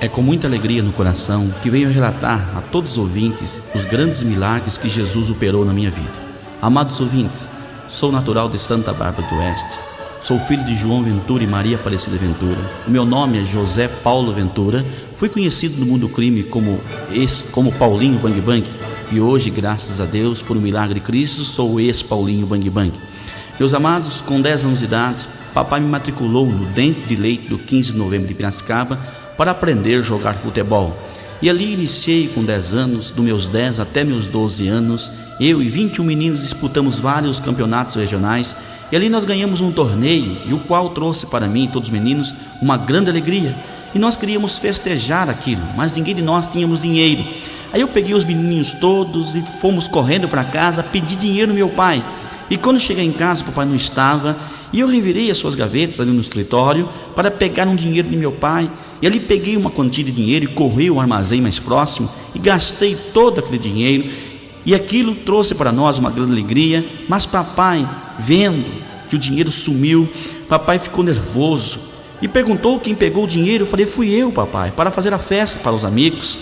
É com muita alegria no coração que venho relatar a todos os ouvintes os grandes milagres que Jesus operou na minha vida. Amados ouvintes, sou natural de Santa Bárbara do Oeste. Sou filho de João Ventura e Maria Aparecida Ventura. O meu nome é José Paulo Ventura. Fui conhecido no mundo do crime como Paulinho Bang Bang. E hoje, graças a Deus, por um milagre de Cristo, sou o ex-Paulinho Bang Bang. Meus amados, com 10 anos de idade, papai me matriculou no Dentro de Leite do 15 de novembro de Piracicaba para aprender a jogar futebol. E ali iniciei com 10 anos, dos meus 10 até meus 12 anos, eu e 21 meninos disputamos vários campeonatos regionais, e ali nós ganhamos um torneio, e o qual trouxe para mim e todos os meninos uma grande alegria, e nós queríamos festejar aquilo, mas ninguém de nós tínhamos dinheiro. Aí eu peguei os menininhos todos e fomos correndo para casa pedir dinheiro no meu pai, e quando cheguei em casa o papai não estava, e eu revirei as suas gavetas ali no escritório para pegar um dinheiro de meu pai. E ali peguei uma quantia de dinheiro e corri ao armazém mais próximo e gastei todo aquele dinheiro. E aquilo trouxe para nós uma grande alegria. Mas papai, vendo que o dinheiro sumiu, papai ficou nervoso e perguntou quem pegou o dinheiro. Eu falei: fui eu, papai, para fazer a festa para os amigos.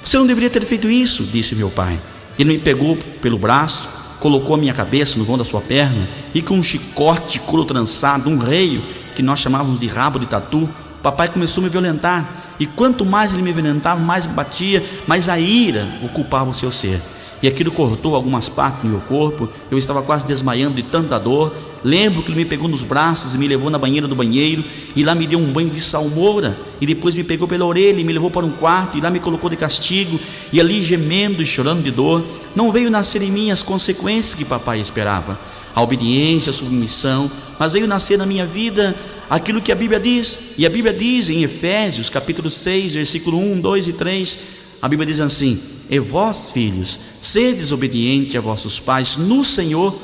Você não deveria ter feito isso, disse meu pai. Ele me pegou pelo braço, colocou a minha cabeça no vão da sua perna e com um chicote de couro trançado, um reio que nós chamávamos de rabo de tatu, papai começou a me violentar. E quanto mais ele me violentava, mais me batia, mais a ira ocupava o seu ser. E aquilo cortou algumas partes do meu corpo. Eu estava quase desmaiando de tanta dor. Lembro que ele me pegou nos braços e me levou na banheira do banheiro, e lá me deu um banho de salmoura, e depois me pegou pela orelha e me levou para um quarto, e lá me colocou de castigo, e ali gemendo e chorando de dor. Não veio nascer em mim as consequências que papai esperava, a obediência, a submissão, mas veio nascer na minha vida aquilo que a Bíblia diz. E a Bíblia diz em Efésios capítulo 6, versículo 1, 2 e 3, a Bíblia diz assim: e vós, filhos, sedes obedientes a vossos pais no Senhor,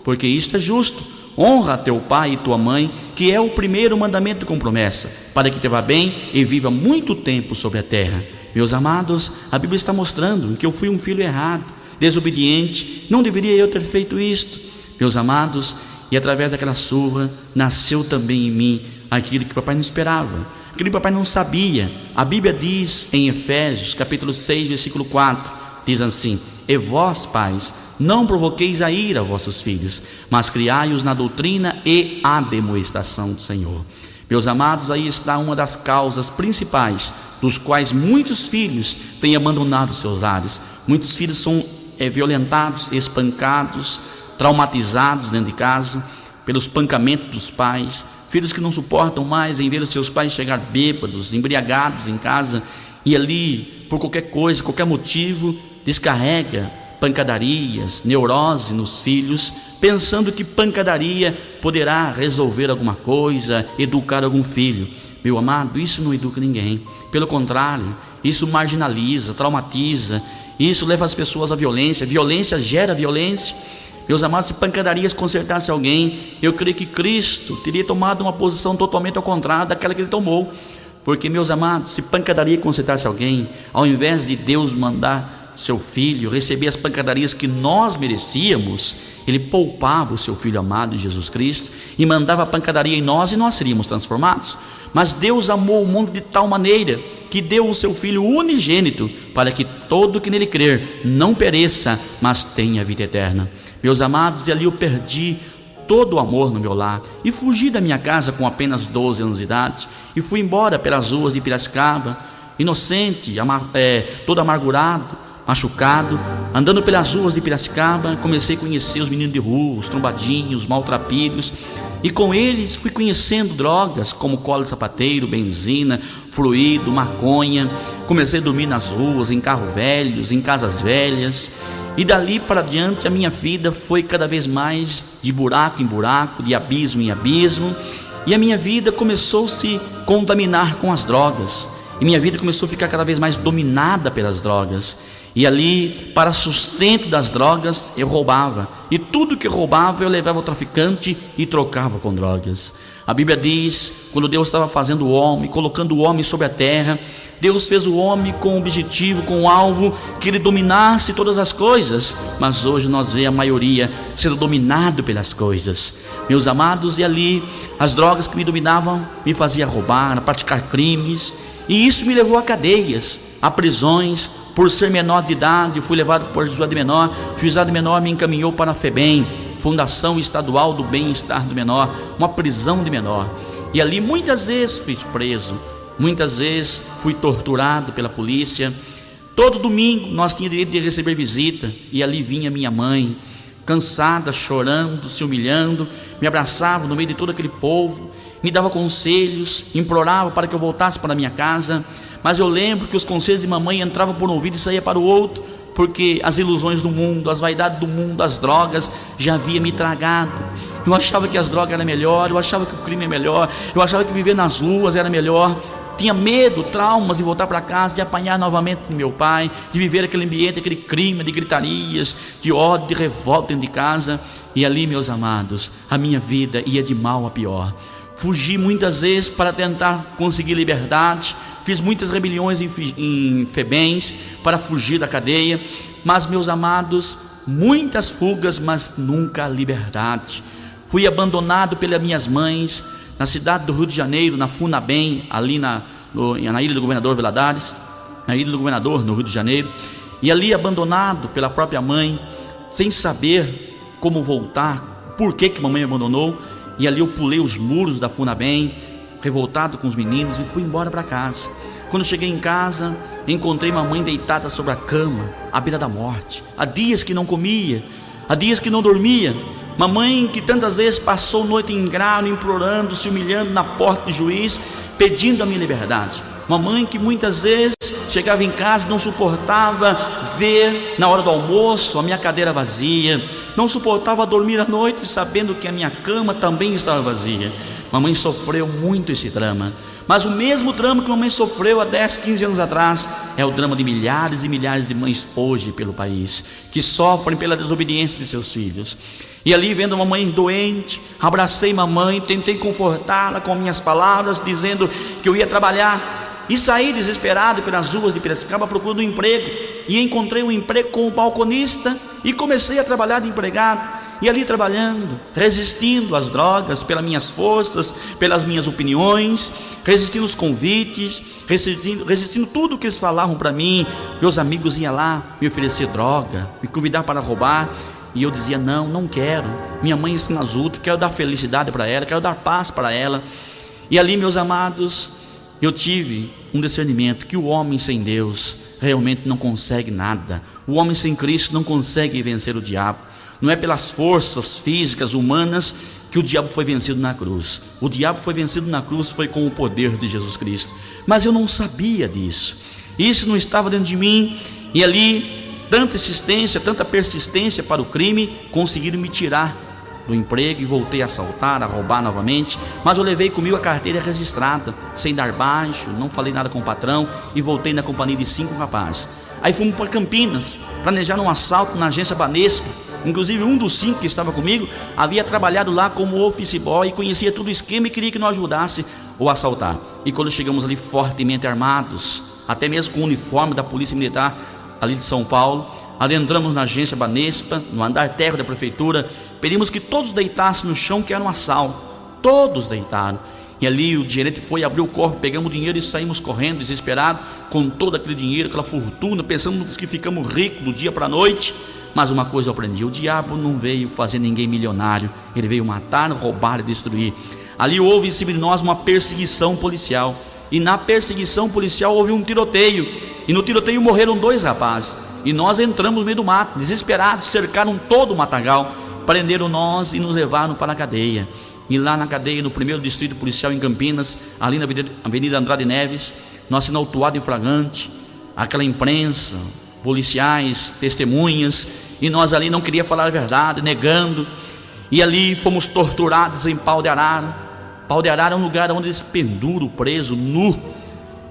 porque isto é justo. Honra a teu pai e tua mãe, que é o primeiro mandamento com promessa, para que te vá bem e viva muito tempo sobre a terra. Meus amados, a Bíblia está mostrando que eu fui um filho errado, desobediente. Não deveria eu ter feito isto, meus amados. E através daquela surra nasceu também em mim aquilo que papai não esperava, aquilo que papai não sabia. A Bíblia diz em Efésios capítulo 6, versículo 4, diz assim: e vós, pais, não provoqueis a ira a vossos filhos, mas criai-os na doutrina e admoestação do Senhor. Meus amados, aí está uma das causas principais dos quais muitos filhos têm abandonado seus lares. Muitos filhos são violentados, espancados, traumatizados dentro de casa pelos espancamentos dos pais. Filhos que não suportam mais em ver os seus pais chegar bêbados, embriagados em casa, e ali, por qualquer coisa, qualquer motivo, descarrega pancadarias, neurose nos filhos, pensando que pancadaria poderá resolver alguma coisa, educar algum filho. Meu amado, isso não educa ninguém. Pelo contrário, isso marginaliza, traumatiza, isso leva as pessoas à violência. Violência gera violência. Meus amados, se pancadarias consertasse alguém, eu creio que Cristo teria tomado uma posição totalmente ao contrário daquela que ele tomou. Porque, meus amados, se pancadaria consertasse alguém, ao invés de Deus mandar seu filho receber as pancadarias que nós merecíamos, ele poupava o seu filho amado Jesus Cristo e mandava a pancadaria em nós, e nós seríamos transformados. Mas Deus amou o mundo de tal maneira que deu o seu filho unigênito, para que todo que nele crer não pereça, mas tenha vida eterna. Meus amados, e ali eu perdi todo o amor no meu lar, e fugi da minha casa com apenas 12 anos de idade, e fui embora pelas ruas de Piracicaba, inocente, todo amargurado, machucado, andando pelas ruas de Piracicaba. Comecei a conhecer os meninos de rua, os trombadinhos, os maltrapilhos, e com eles fui conhecendo drogas como cola de sapateiro, benzina, fluido, maconha. Comecei a dormir nas ruas, em carros velhos, em casas velhas, e dali para diante a minha vida foi cada vez mais de buraco em buraco, de abismo em abismo, e a minha vida começou a se contaminar com as drogas, e minha vida começou a ficar cada vez mais dominada pelas drogas. E ali, para sustento das drogas, eu roubava, e tudo que eu roubava eu levava ao traficante e trocava com drogas. A Bíblia diz, quando Deus estava fazendo o homem, colocando o homem sobre a terra, Deus fez o homem com o objetivo, com o alvo, que ele dominasse todas as coisas. Mas hoje nós vemos a maioria sendo dominado pelas coisas. Meus amados, e ali as drogas que me dominavam me faziam roubar, praticar crimes. E isso me levou a cadeias, a prisões. Por ser menor de idade, fui levado para o juizado menor. O juizado menor me encaminhou para a FEBEM, Fundação Estadual do Bem-Estar do Menor, uma prisão de menor. E ali muitas vezes fui preso, muitas vezes fui torturado pela polícia. Todo domingo nós tínhamos direito de receber visita, e ali vinha minha mãe, cansada, chorando, se humilhando, me abraçava no meio de todo aquele povo, me dava conselhos, implorava para que eu voltasse para a minha casa. Mas eu lembro que os conselhos de mamãe entravam por um ouvido e saíam para o outro, porque as ilusões do mundo, as vaidades do mundo, as drogas já haviam me tragado. Eu achava que as drogas eram melhor, eu achava que o crime é melhor, eu achava que viver nas ruas era melhor. Tinha medo, traumas de voltar para casa, de apanhar novamente do meu pai, de viver aquele ambiente, aquele clima de gritarias, de ódio, de revolta dentro de casa. E ali, meus amados, a minha vida ia de mal a pior. Fugi muitas vezes para tentar conseguir liberdade, fiz muitas rebeliões em FEBEMs para fugir da cadeia, mas, meus amados, muitas fugas, mas nunca a liberdade. Fui abandonado pelas minhas mães na cidade do Rio de Janeiro, na FUNABEM, ali na Ilha do Governador Valadares, na Ilha do Governador, no Rio de Janeiro, e ali abandonado pela própria mãe, sem saber como voltar, por que mamãe me abandonou. E ali eu pulei os muros da FUNABEM, revoltado com os meninos, e fui embora para casa. Quando cheguei em casa, encontrei mamãe deitada sobre a cama, à beira da morte. Há dias que não comia, há dias que não dormia. Mamãe que tantas vezes passou noite em grau, implorando, se humilhando na porta do juiz, pedindo a minha liberdade. Mamãe que muitas vezes chegava em casa e não suportava ver na hora do almoço a minha cadeira vazia, não suportava dormir à noite sabendo que a minha cama também estava vazia. Mamãe sofreu muito esse drama, mas o mesmo drama que mamãe sofreu há 10, 15 anos atrás é o drama de milhares e milhares de mães hoje pelo país, que sofrem pela desobediência de seus filhos. E ali, vendo a mamãe doente, abracei mamãe, tentei confortá-la com minhas palavras, dizendo que eu ia trabalhar, e saí desesperado pelas ruas de Piracicaba procurando um emprego, e encontrei um emprego como balconista, e comecei a trabalhar de empregado. E ali trabalhando, resistindo às drogas, pelas minhas forças, pelas minhas opiniões, resistindo aos convites, resistindo tudo que eles falavam para mim. Meus amigos iam lá me oferecer droga, me convidar para roubar, e eu dizia: não quero. Minha mãe está nas outras, quero dar felicidade para ela, quero dar paz para ela. E ali, meus amados, eu tive um discernimento que o homem sem Deus realmente não consegue nada. O homem sem Cristo não consegue vencer o diabo. Não é pelas forças físicas humanas que o diabo foi vencido na cruz. O diabo foi vencido na cruz foi com o poder de Jesus Cristo. Mas eu não sabia disso. Isso não estava dentro de mim. E ali, tanta insistência, tanta persistência para o crime, conseguiram me tirar do emprego, e voltei a assaltar, a roubar novamente. Mas eu levei comigo a carteira registrada, sem dar baixo, não falei nada com o patrão, e voltei na companhia de 5 rapazes. Aí fomos para Campinas, planejar um assalto na agência Banespa. Inclusive um dos 5 que estava comigo havia trabalhado lá como office boy e conhecia todo o esquema e queria que nós ajudasse o assaltar. E quando chegamos ali fortemente armados, até mesmo com o uniforme da Polícia Militar ali de São Paulo, adentramos na agência Banespa, no andar térreo da prefeitura, pedimos que todos deitassem no chão, que era um assalto. Todos deitaram. E ali o gerente foi, abriu o cofre, pegamos o dinheiro e saímos correndo, desesperados, com todo aquele dinheiro, aquela fortuna, pensando que ficamos ricos do dia para a noite. Mas uma coisa eu aprendi: o diabo não veio fazer ninguém milionário, ele veio matar, roubar e destruir. Ali houve em cima de nós uma perseguição policial, e na perseguição policial houve um tiroteio, e no tiroteio morreram 2 rapazes, e nós entramos no meio do mato, desesperados, cercaram todo o matagal, prenderam nós e nos levaram para a cadeia. E lá na cadeia, no 1º distrito policial em Campinas, ali na Avenida Andrade Neves, nós sendo autuado em flagrante, aquela imprensa, policiais, testemunhas, e nós ali não queria falar a verdade, negando, e ali fomos torturados em Pau de Arara. Pau de Arara é um lugar onde eles penduram o preso nu,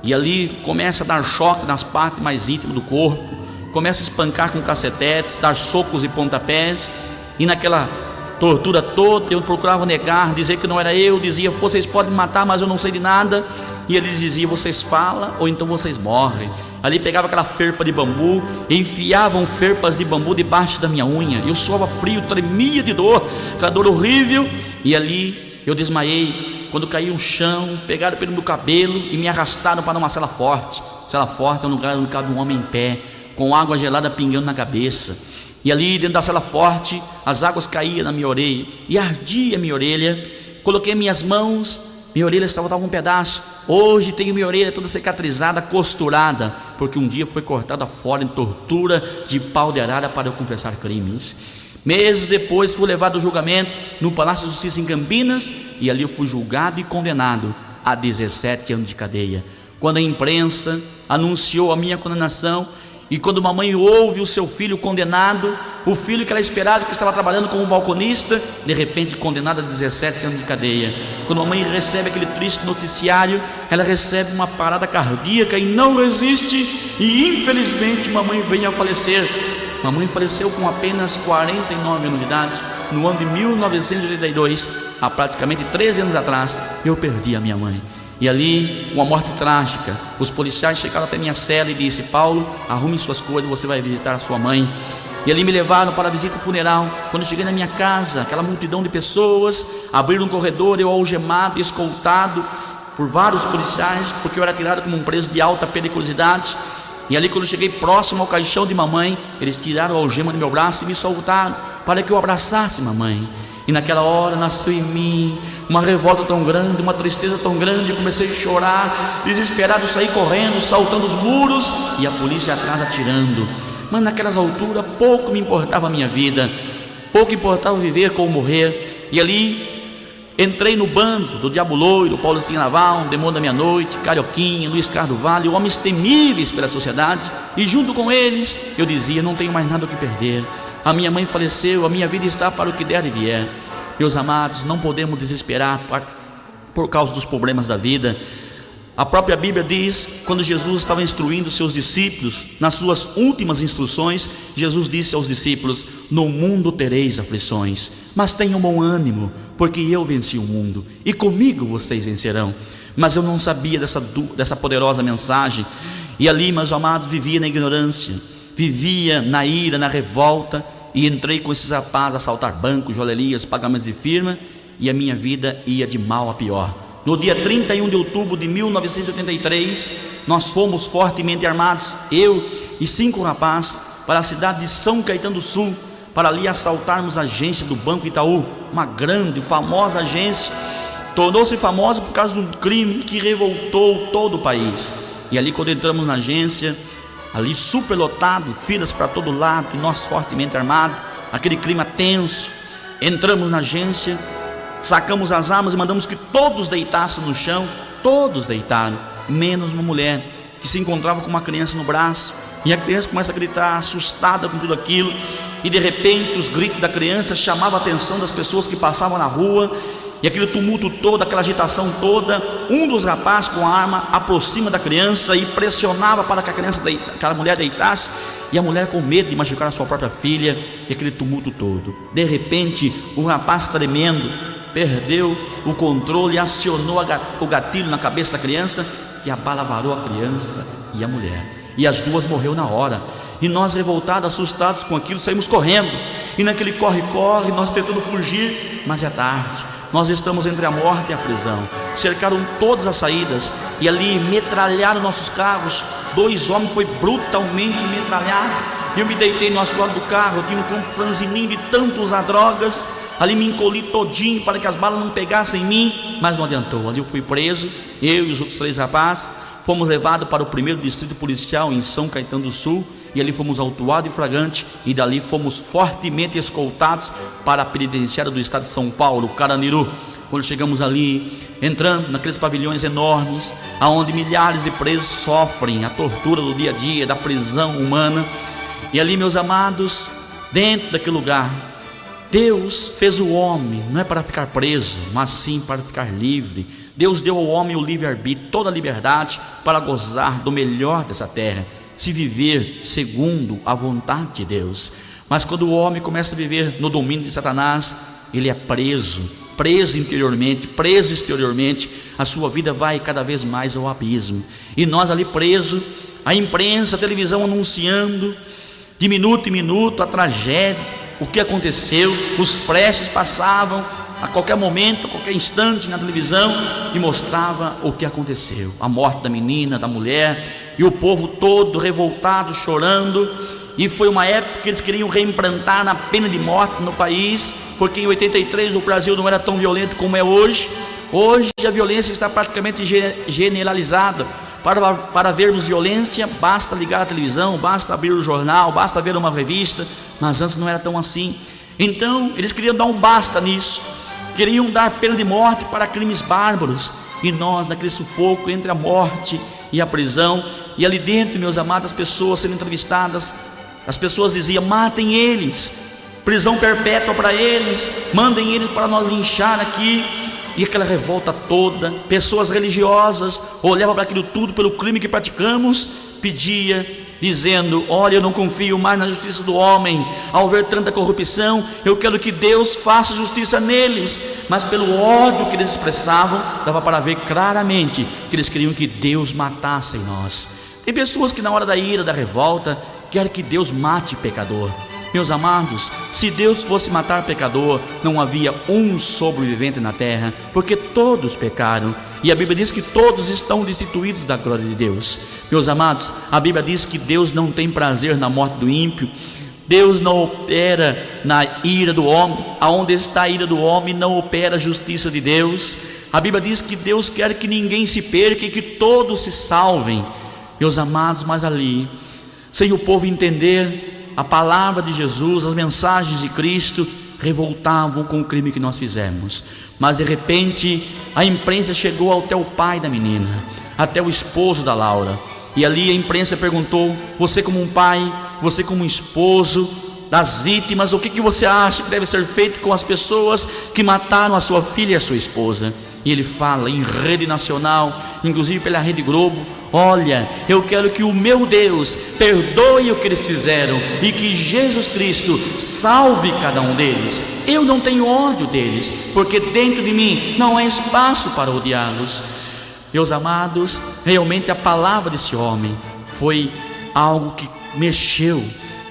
e ali começa a dar choque nas partes mais íntimas do corpo, começa a espancar com cacetetes, dar socos e pontapés, e naquela tortura toda eu procurava negar, dizer que não era eu, dizia: vocês podem me matar, mas eu não sei de nada. E eles diziam: vocês falam ou então vocês morrem. Ali pegava aquela ferpa de bambu, enfiavam ferpas de bambu debaixo da minha unha, eu suava frio, tremia de dor, aquela dor horrível, e ali eu desmaiei. quando caí no chão, pegaram pelo meu cabelo e me arrastaram para uma cela forte. Cela forte é um lugar onde cabe um homem em pé, com água gelada pingando na cabeça. E ali dentro da cela forte, as águas caíam na minha orelha e ardia a minha orelha. Coloquei minhas mãos, minha orelha estava um pedaço. Hoje tenho minha orelha toda cicatrizada, costurada, porque um dia foi cortada fora em tortura de pau de arara para eu confessar crimes. Meses depois fui levado ao julgamento no Palácio de Justiça em Campinas, e ali eu fui julgado e condenado a 17 anos de cadeia. Quando a imprensa anunciou a minha condenação, e quando uma mãe ouve o seu filho condenado, o filho que ela esperava, que estava trabalhando como balconista, de repente condenado a 17 anos de cadeia. Quando a mãe recebe aquele triste noticiário, ela recebe uma parada cardíaca e não resiste, e infelizmente mamãe vem a falecer. Mamãe faleceu com apenas 49 anos de idade, no ano de 1982, há praticamente 13 anos atrás. Eu perdi a minha mãe. E ali, uma morte trágica, os policiais chegaram até minha cela e disse: Paulo, arrume suas coisas, você vai visitar a sua mãe. E ali me levaram para a visita funeral. Quando cheguei na minha casa, aquela multidão de pessoas, abriram um corredor, eu algemado, escoltado por vários policiais, porque eu era tirado como um preso de alta periculosidade. E ali, quando cheguei próximo ao caixão de mamãe, eles tiraram a algema do meu braço e me soltaram para que eu abraçasse mamãe. E naquela hora nasceu em mim uma revolta tão grande, uma tristeza tão grande. Eu comecei a chorar, desesperado, saí correndo, saltando os muros, e a polícia atrás atirando. Mas naquelas alturas pouco me importava a minha vida, pouco importava viver ou morrer. E ali entrei no bando do Diabo Loiro, Paulo Naval, Demônio da Meia-Noite, Carioquinha, Luiz Carlos do Vale, homens temíveis pela sociedade. E junto com eles eu dizia: não tenho mais nada o que perder. A minha mãe faleceu, a minha vida está para o que der e vier. Meus amados, não podemos desesperar por causa dos problemas da vida. A própria Bíblia diz, quando Jesus estava instruindo seus discípulos, nas suas últimas instruções, Jesus disse aos discípulos: no mundo tereis aflições, mas tenham bom ânimo, porque eu venci o mundo, e comigo vocês vencerão. Mas eu não sabia dessa poderosa mensagem, e ali, meus amados, vivia na ignorância, vivia na ira, na revolta, e entrei com esses rapazes a assaltar bancos, joalherias, pagamentos de firma, e a minha vida ia de mal a pior. No dia 31 de outubro de 1983, nós fomos fortemente armados, eu e 5 rapazes, para a cidade de São Caetano do Sul, para ali assaltarmos a agência do Banco Itaú, uma grande, famosa agência. Tornou-se famosa por causa de um crime que revoltou todo o país. E ali, quando entramos na agência, ali superlotado, filas para todo lado, e nós fortemente armados, aquele clima tenso, entramos na agência, sacamos as armas e mandamos que todos deitassem no chão. Todos deitaram, menos uma mulher que se encontrava com uma criança no braço. E a criança começa a gritar, assustada com tudo aquilo, e de repente os gritos da criança chamavam a atenção das pessoas que passavam na rua. E aquele tumulto todo, aquela agitação toda, um dos rapazes com a arma aproxima da criança e pressionava para que aquela mulher deitasse, e a mulher com medo de machucar a sua própria filha, e aquele tumulto todo. De repente, o rapaz tremendo, perdeu o controle e acionou o gatilho na cabeça da criança, que a bala varou a criança e a mulher, e as duas morreu na hora. E nós, revoltados, assustados com aquilo, saímos correndo, e naquele corre-corre, nós tentando fugir, mas é tarde. Nós estamos entre a morte e a prisão. Cercaram todas as saídas e ali metralharam nossos carros. 2 homens foi brutalmente metralhado. Eu me deitei no assoalho do carro, tinha um campo franzininho de tanto usar drogas. Ali me encolhi todinho para que as balas não pegassem em mim, mas não adiantou. Ali eu fui preso, eu e os outros 3 rapazes. Fomos levados para o 1º distrito policial em São Caetano do Sul, e ali fomos autuados em flagrante, e dali fomos fortemente escoltados para a penitenciária do estado de São Paulo, Carandiru. Quando chegamos ali, entrando naqueles pavilhões enormes, aonde milhares de presos sofrem a tortura do dia a dia, da prisão humana. E ali, meus amados, dentro daquele lugar, Deus fez o homem, não é para ficar preso, mas sim para ficar livre. Deus deu ao homem o livre-arbítrio, toda a liberdade para gozar do melhor dessa terra, se viver segundo a vontade de Deus. Mas quando o homem começa a viver no domínio de Satanás, ele é preso interiormente, preso exteriormente. A sua vida vai cada vez mais ao abismo. E nós ali presos, a imprensa, a televisão anunciando de minuto em minuto a tragédia, o que aconteceu. Os flashes passavam a qualquer momento, a qualquer instante na televisão, e mostrava o que aconteceu, a morte da menina, da mulher, e o povo todo revoltado, chorando. E foi uma época que eles queriam reimplantar na pena de morte no país, porque em 83 o Brasil não era tão violento como é hoje. Hoje a violência está praticamente generalizada. Para vermos violência, basta ligar a televisão, basta abrir o jornal, basta ver uma revista, mas antes não era tão assim. Então eles queriam dar um basta nisso, queriam dar pena de morte para crimes bárbaros, e nós naquele sufoco entre a morte e a prisão, e ali dentro, meus amados, as pessoas sendo entrevistadas, as pessoas diziam: matem eles, prisão perpétua para eles, mandem eles para nós linchar aqui. E aquela revolta toda, pessoas religiosas olhavam para aquilo tudo, pelo crime que praticamos, pedia, dizendo: olha, eu não confio mais na justiça do homem, ao ver tanta corrupção, eu quero que Deus faça justiça neles. Mas pelo ódio que eles expressavam, dava para ver claramente que eles queriam que Deus matasse nós. Tem pessoas que na hora da ira, da revolta, querem que Deus mate pecador. Meus amados, se Deus fosse matar pecador, não havia um sobrevivente na terra, porque todos pecaram, e a Bíblia diz que todos estão destituídos da glória de Deus. Meus amados, a Bíblia diz que Deus não tem prazer na morte do ímpio. Deus não opera na ira do homem. Aonde está a ira do homem, não opera a justiça de Deus. A Bíblia diz que Deus quer que ninguém se perca e que todos se salvem. Meus amados, mas ali, sem o povo entender a palavra de Jesus, as mensagens de Cristo, revoltavam com o crime que nós fizemos. Mas de repente a imprensa chegou até o pai da menina, até o esposo da Laura, e ali a imprensa perguntou: você como um pai, você como um esposo das vítimas, o que você acha que deve ser feito com as pessoas que mataram a sua filha e a sua esposa? E ele fala em rede nacional, inclusive pela Rede Globo: olha, eu quero que o meu Deus perdoe o que eles fizeram e que Jesus Cristo salve cada um deles. Eu não tenho ódio deles, porque dentro de mim não há espaço para odiá-los. Meus amados, realmente a palavra desse homem foi algo que mexeu,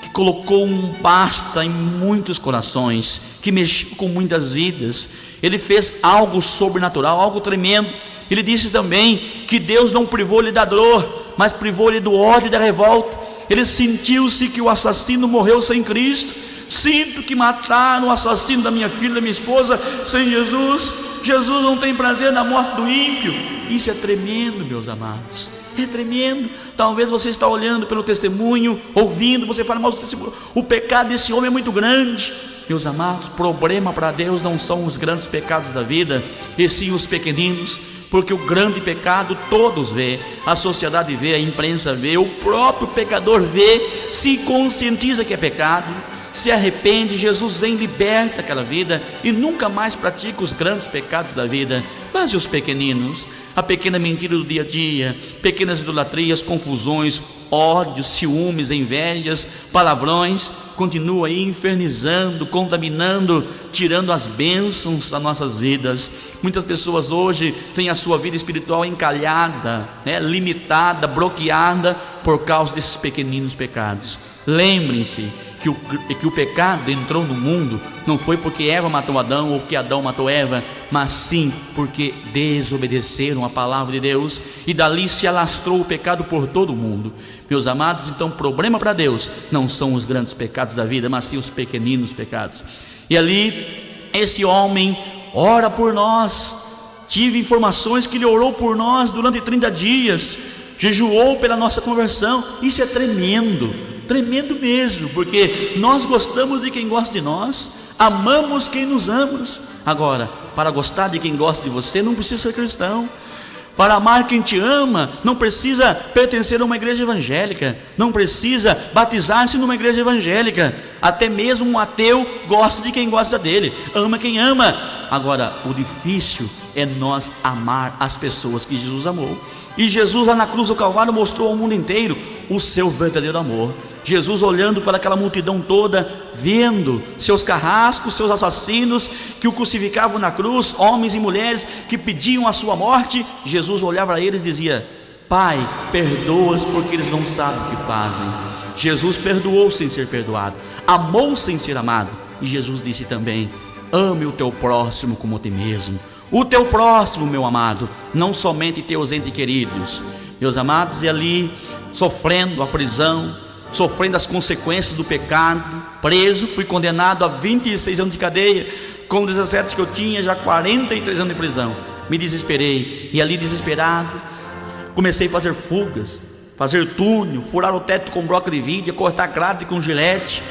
que colocou um basta em muitos corações, que mexeu com muitas vidas. Ele fez algo sobrenatural, algo tremendo. Ele disse também que Deus não privou-lhe da dor, mas privou-lhe do ódio e da revolta. Ele sentiu-se que o assassino morreu sem Cristo. Sinto que mataram o assassino da minha filha, da minha esposa, sem Jesus. Jesus não tem prazer na morte do ímpio. Isso é tremendo, meus amados, é tremendo. Talvez você está olhando pelo testemunho, ouvindo, você fala: mas o pecado desse homem é muito grande. Meus amados, problema para Deus não são os grandes pecados da vida, e sim os pequeninos, porque o grande pecado todos vê, a sociedade vê, a imprensa vê, o próprio pecador vê, se conscientiza que é pecado, se arrepende, Jesus vem, liberta aquela vida e nunca mais pratica os grandes pecados da vida. Mas e os pequeninos? A pequena mentira do dia a dia, pequenas idolatrias, confusões, ódios, ciúmes, invejas, palavrões, continua aí infernizando, contaminando, tirando as bênçãos das nossas vidas. Muitas pessoas hoje têm a sua vida espiritual encalhada, limitada, bloqueada por causa desses pequeninos pecados. Lembrem-se que o pecado entrou no mundo não foi porque Eva matou Adão ou que Adão matou Eva, mas sim porque desobedeceram a palavra de Deus, e dali se alastrou o pecado por todo o mundo. Meus amados, então problema para Deus não são os grandes pecados da vida, mas sim os pequeninos pecados. E ali esse homem ora por nós. Tive informações que ele orou por nós durante 30 dias, jejuou pela nossa conversão. Isso é tremendo, tremendo mesmo, porque nós gostamos de quem gosta de nós, amamos quem nos ama. Agora, para gostar de quem gosta de você, não precisa ser cristão. Para amar quem te ama, não precisa pertencer a uma igreja evangélica, não precisa batizar-se numa igreja evangélica. Até mesmo um ateu gosta de quem gosta dele, ama quem ama. Agora, o difícil é nós amar as pessoas que Jesus amou. E Jesus lá na cruz do Calvário mostrou ao mundo inteiro o seu verdadeiro amor. Jesus olhando para aquela multidão toda, vendo seus carrascos, seus assassinos que o crucificavam na cruz, homens e mulheres que pediam a sua morte, Jesus olhava para eles e dizia: Pai, perdoa-os porque eles não sabem o que fazem. Jesus perdoou sem ser perdoado, amou sem ser amado. E Jesus disse também: ame o teu próximo como a ti mesmo. O teu próximo, meu amado, não somente teus entes queridos. Meus amados, e ali, sofrendo a prisão, sofrendo as consequências do pecado, preso, fui condenado a 26 anos de cadeia, com 17 que eu tinha, já 43 anos de prisão. Me desesperei, e ali desesperado, comecei a fazer fugas, fazer túnel, furar o teto com broca de vidro, cortar grade com gilete.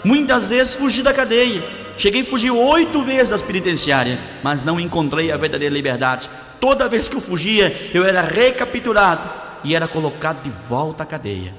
Muitas vezes fugi da cadeia, cheguei a fugir 8 vezes das penitenciárias, mas não encontrei a verdadeira liberdade. Toda vez que eu fugia, eu era recapturado e era colocado de volta à cadeia.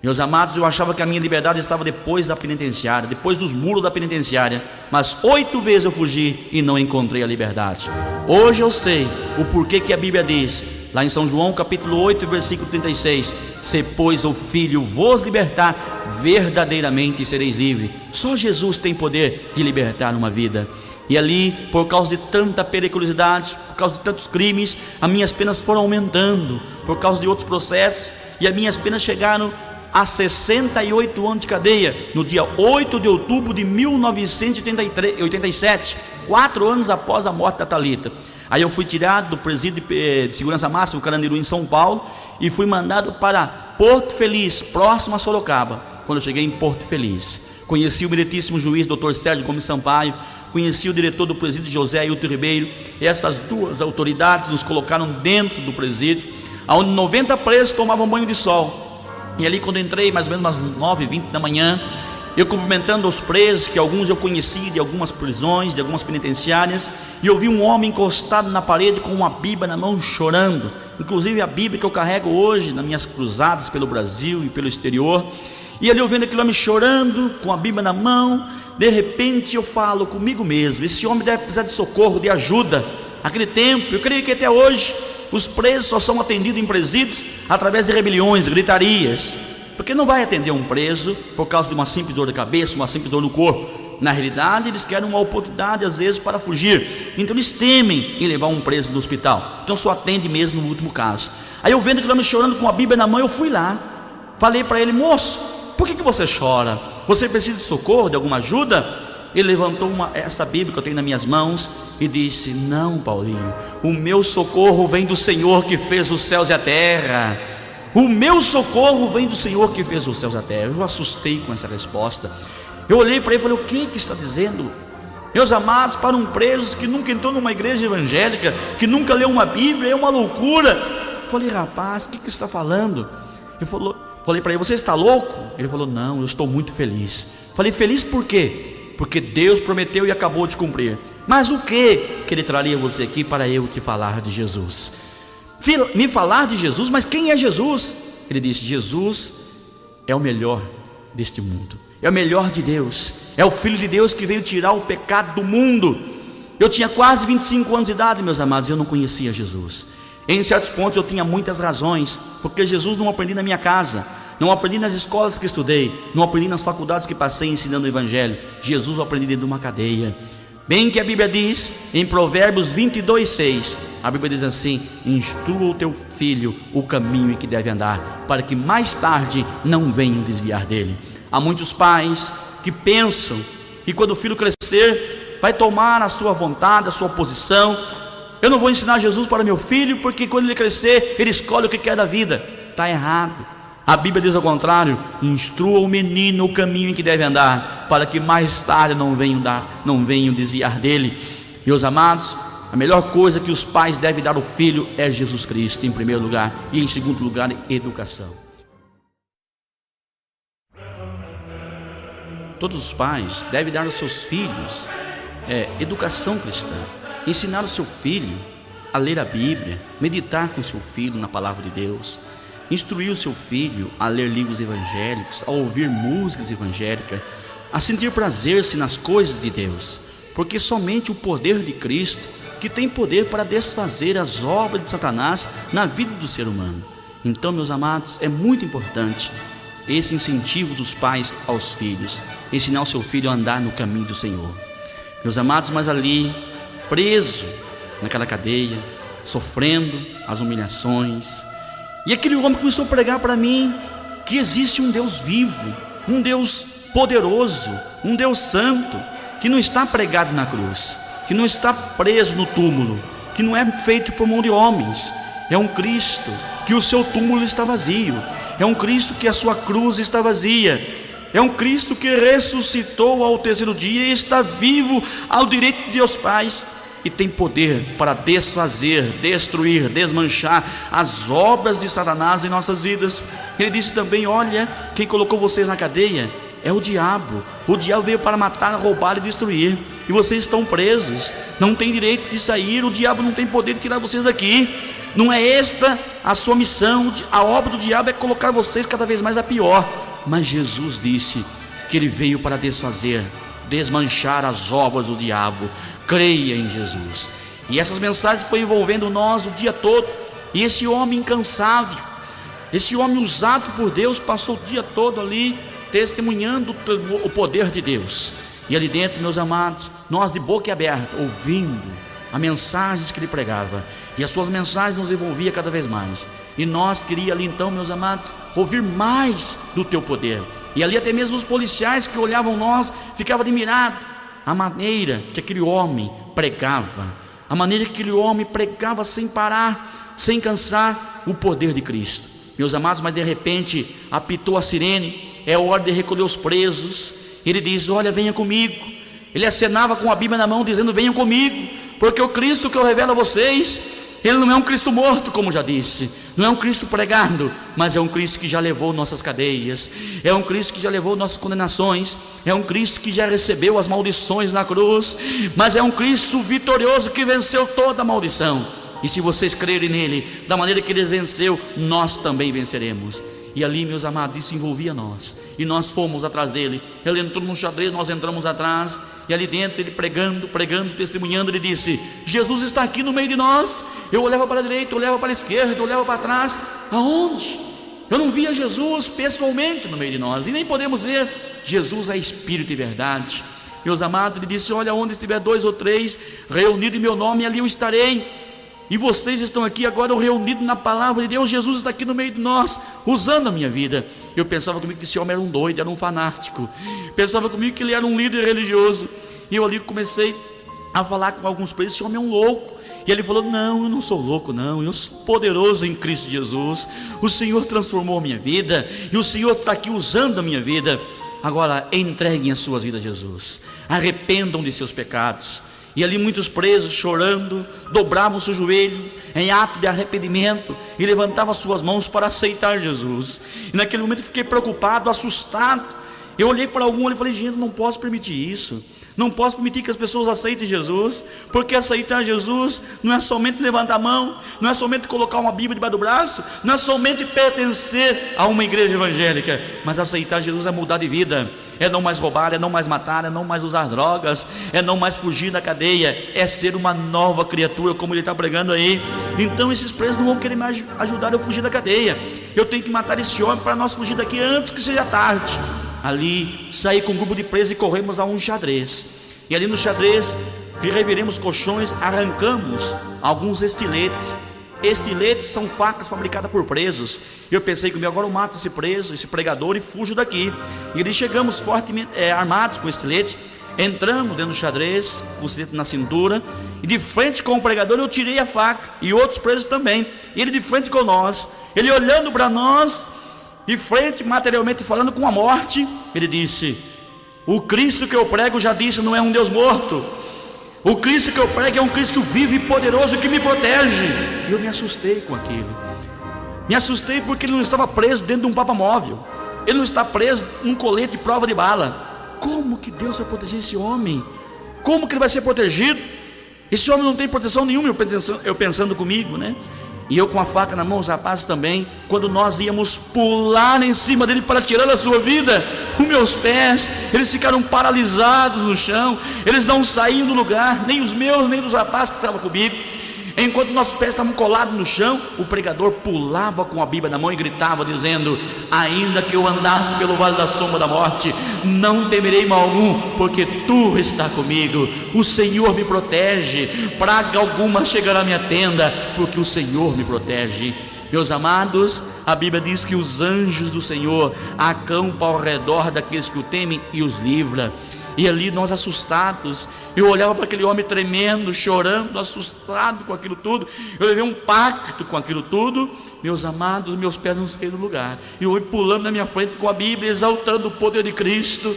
Meus amados, eu achava que a minha liberdade estava depois da penitenciária, depois dos muros da penitenciária, mas 8 vezes eu fugi e não encontrei a liberdade. Hoje eu sei o porquê que a Bíblia diz, lá em São João capítulo 8, versículo 36, se pois o Filho vos libertar, verdadeiramente sereis livres. Só Jesus tem poder de libertar uma vida. E ali, por causa de tanta periculosidade, por causa de tantos crimes, as minhas penas foram aumentando, por causa de outros processos, e as minhas penas chegaram a 68 anos de cadeia, no dia 8 de outubro de 1987, 4 anos após a morte da Thalita. Aí eu fui tirado do presídio de segurança máxima, Carandiru, em São Paulo, e fui mandado para Porto Feliz, próximo a Sorocaba. Quando eu cheguei em Porto Feliz, conheci o meritíssimo juiz, Dr. Sérgio Gomes Sampaio, conheci o diretor do presídio, José Ailton Ribeiro, e essas duas autoridades nos colocaram dentro do presídio, onde 90 presos tomavam banho de sol. E ali, quando entrei, mais ou menos umas 9h20 da manhã, eu cumprimentando os presos, que alguns eu conheci de algumas prisões, de algumas penitenciárias, e eu vi um homem encostado na parede com uma Bíblia na mão, chorando, inclusive a Bíblia que eu carrego hoje nas minhas cruzadas pelo Brasil e pelo exterior. E ali eu vendo aquele homem chorando, com a Bíblia na mão, de repente eu falo comigo mesmo, esse homem deve precisar de socorro, de ajuda. Naquele tempo, eu creio que até hoje, os presos só são atendidos em presídios através de rebeliões, gritarias, porque não vai atender um preso por causa de uma simples dor de cabeça, uma simples dor no corpo. Na realidade, eles querem uma oportunidade às vezes para fugir, então eles temem em levar um preso no hospital, então só atende mesmo no último caso. Aí eu vendo aquele homem chorando com a Bíblia na mão, eu fui lá, falei para ele: moço, por que você chora? Você precisa de socorro, de alguma ajuda? Ele levantou essa Bíblia que eu tenho nas minhas mãos e disse: não, Paulinho, o meu socorro vem do Senhor que fez os céus e a terra. O meu socorro vem do Senhor que fez os céus e a terra. Eu assustei com essa resposta. Eu olhei para ele e falei: o que está dizendo? Meus amados, para um preso que nunca entrou numa igreja evangélica, que nunca leu uma Bíblia, é uma loucura. Eu falei: rapaz, o que você está falando? Falei para ele: você está louco? Ele falou: não, eu estou muito feliz. Falei: feliz por quê? Porque Deus prometeu e acabou de cumprir. Mas o que ele traria você aqui para eu te falar de Jesus? Me falar de Jesus? Mas quem é Jesus? Ele disse: Jesus é o melhor deste mundo, é o melhor de Deus, é o Filho de Deus que veio tirar o pecado do mundo. Eu tinha quase 25 anos de idade, meus amados, e eu não conhecia Jesus. Em certos pontos eu tinha muitas razões, porque Jesus não aprendi na minha casa, não aprendi nas escolas que estudei, não aprendi nas faculdades que passei ensinando o Evangelho. Jesus eu aprendi dentro de uma cadeia. Bem que a Bíblia diz, em Provérbios 22:6, a Bíblia diz assim: instrua o teu filho o caminho em que deve andar, para que mais tarde não venham desviar dele. Há muitos pais que pensam que quando o filho crescer, vai tomar a sua vontade, a sua posição. Eu não vou ensinar Jesus para meu filho, porque quando ele crescer, ele escolhe o que quer da vida. Está errado. A Bíblia diz ao contrário: instrua o menino o caminho em que deve andar, para que mais tarde não venham desviar dele. Meus amados, a melhor coisa que os pais devem dar ao filho é Jesus Cristo em primeiro lugar, e em segundo lugar, educação. Todos os pais devem dar aos seus filhos educação cristã, ensinar o seu filho a ler a Bíblia, meditar com seu filho na palavra de Deus, instruir o seu filho a ler livros evangélicos, a ouvir músicas evangélicas, a sentir prazer-se nas coisas de Deus, porque somente o poder de Cristo que tem poder para desfazer as obras de Satanás na vida do ser humano. Então, meus amados, é muito importante esse incentivo dos pais aos filhos, ensinar o seu filho a andar no caminho do Senhor. Meus amados, mas ali, preso naquela cadeia, sofrendo as humilhações, e aquele homem começou a pregar para mim que existe um Deus vivo, um Deus poderoso, um Deus santo, que não está pregado na cruz, que não está preso no túmulo, que não é feito por mão de homens. É um Cristo que o seu túmulo está vazio, é um Cristo que a sua cruz está vazia, é um Cristo que ressuscitou ao terceiro dia e está vivo ao direito de Deus Pai, e tem poder para desfazer, destruir, desmanchar as obras de Satanás em nossas vidas. Ele disse também: olha, quem colocou vocês na cadeia é o diabo. O diabo veio para matar, roubar e destruir, e vocês estão presos, não tem direito de sair. O diabo não tem poder de tirar vocês daqui. Não é esta a sua missão. A obra do diabo é colocar vocês cada vez mais a pior. Mas Jesus disse que ele veio para desfazer, desmanchar as obras do diabo. Creia em Jesus. E essas mensagens foram envolvendo nós o dia todo. E esse homem incansável, esse homem usado por Deus, passou o dia todo ali testemunhando o poder de Deus. E ali dentro, meus amados, nós de boca aberta, ouvindo as mensagens que ele pregava, e as suas mensagens nos envolviam cada vez mais. E nós queríamos ali então, meus amados, ouvir mais do teu poder. E ali até mesmo os policiais que olhavam nós ficavam admirados a maneira que aquele homem pregava, a maneira que aquele homem pregava sem parar, sem cansar, o poder de Cristo. Meus amados, mas de repente apitou a sirene, é hora de recolher os presos. Ele diz: olha, venha comigo. Ele acenava com a Bíblia na mão, dizendo: venham comigo, porque o Cristo que eu revelo a vocês, ele não é um Cristo morto, como já disse, não é um Cristo pregado, mas é um Cristo que já levou nossas cadeias, é um Cristo que já levou nossas condenações, é um Cristo que já recebeu as maldições na cruz, mas é um Cristo vitorioso que venceu toda a maldição. E se vocês crerem nele, da maneira que ele venceu, nós também venceremos. E ali, meus amados, isso envolvia nós, e nós fomos atrás dele. Ele entrou no xadrez, nós entramos atrás, e ali dentro ele pregando, testemunhando, ele disse: Jesus está aqui no meio de nós. Eu olhava para a direita, eu olhava para a esquerda, eu olhava para trás. Aonde? Eu não via Jesus pessoalmente no meio de nós, e nem podemos ver. Jesus é Espírito e verdade. Meus amados, ele disse: olha, onde estiver 2 ou 3 reunidos em meu nome, ali eu estarei. E vocês estão aqui agora reunidos na palavra de Deus. Jesus está aqui no meio de nós, usando a minha vida. Eu pensava comigo que esse homem era um doido, era um fanático. Pensava comigo que ele era um líder religioso. E eu ali comecei a falar com alguns presos: esse homem é um louco. E ele falou: não, eu não sou louco não, eu sou poderoso em Cristo Jesus. O Senhor transformou a minha vida, e o Senhor está aqui usando a minha vida. Agora entreguem as suas vidas a Jesus, arrependam de seus pecados. E ali muitos presos, chorando, dobravam seu joelho em ato de arrependimento e levantavam suas mãos para aceitar Jesus. E naquele momento eu fiquei preocupado, assustado. Eu olhei para algum e falei: gente, não posso permitir isso. Não posso permitir que as pessoas aceitem Jesus, porque aceitar Jesus não é somente levantar a mão, não é somente colocar uma Bíblia debaixo do braço, não é somente pertencer a uma igreja evangélica, mas aceitar Jesus é mudar de vida, é não mais roubar, é não mais matar, é não mais usar drogas, é não mais fugir da cadeia, é ser uma nova criatura, como ele está pregando aí. Então esses presos não vão querer me ajudar a fugir da cadeia. Eu tenho que matar esse homem para nós fugir daqui antes que seja tarde. Ali saí com um grupo de presos e corremos a um xadrez. E ali no xadrez reviremos colchões, arrancamos alguns estiletes. Estiletes são facas fabricadas por presos. Eu pensei comigo: agora eu mato esse preso, esse pregador, e fujo daqui. E ali chegamos fortemente armados com estilete. Entramos dentro do xadrez, com o estilete na cintura, e de frente com o pregador eu tirei a faca, e outros presos também. E ele de frente com nós, ele olhando para nós, de frente, materialmente falando, com a morte. Ele disse: o Cristo que eu prego, já disse, não é um Deus morto. O Cristo que eu prego é um Cristo vivo e poderoso que me protege. E eu me assustei com aquilo. Me assustei porque ele não estava preso dentro de um papamóvel. Ele não está preso num colete prova de bala. Como que Deus vai proteger esse homem? Como que ele vai ser protegido? Esse homem não tem proteção nenhuma. Eu pensando comigo, né? E eu com a faca na mão, os rapazes também. Quando nós íamos pular em cima dele para tirar a sua vida, os meus pés, eles ficaram paralisados no chão. Eles não saíam do lugar, nem os meus, nem dos rapazes que estavam comigo. Enquanto nossos pés estavam colados no chão, o pregador pulava com a Bíblia na mão e gritava dizendo: ainda que eu andasse pelo vale da sombra da morte, não temerei mal algum, porque tu está comigo. O Senhor me protege, praga alguma chegará à minha tenda, porque o Senhor me protege. Meus amados, a Bíblia diz que os anjos do Senhor acampam ao redor daqueles que o temem e os livra. E ali nós assustados, eu olhava para aquele homem tremendo, chorando, assustado com aquilo tudo. Eu levei um pacto com aquilo tudo. Meus amados, meus pés não saíram do lugar. E eu pulando na minha frente com a Bíblia, exaltando o poder de Cristo.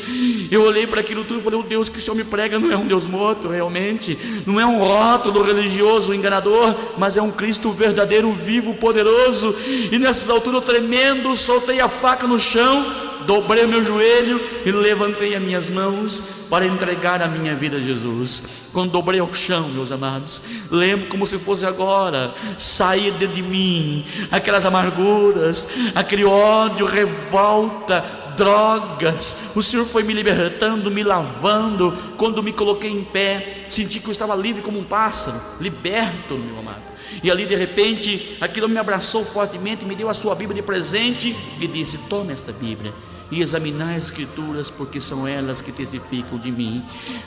Eu olhei para aquilo tudo e falei: o Deus que o Senhor me prega não é um Deus morto realmente, não é um rótulo religioso enganador, mas é um Cristo verdadeiro, vivo, poderoso. E nessas alturas, tremendo, soltei a faca no chão, dobrei meu joelho e levantei as minhas mãos para entregar a minha vida a Jesus. Quando dobrei ao chão, meus amados, lembro como se fosse agora, sair dentro de mim aquelas amarguras, aquele ódio, revolta, drogas. O Senhor foi me libertando, me lavando. Quando me coloquei em pé, senti que eu estava livre como um pássaro, liberto, meu amado. E ali de repente, aquilo me abraçou fortemente, me deu a sua Bíblia de presente e disse: toma esta Bíblia e examinar as Escrituras, porque são elas que testificam de mim.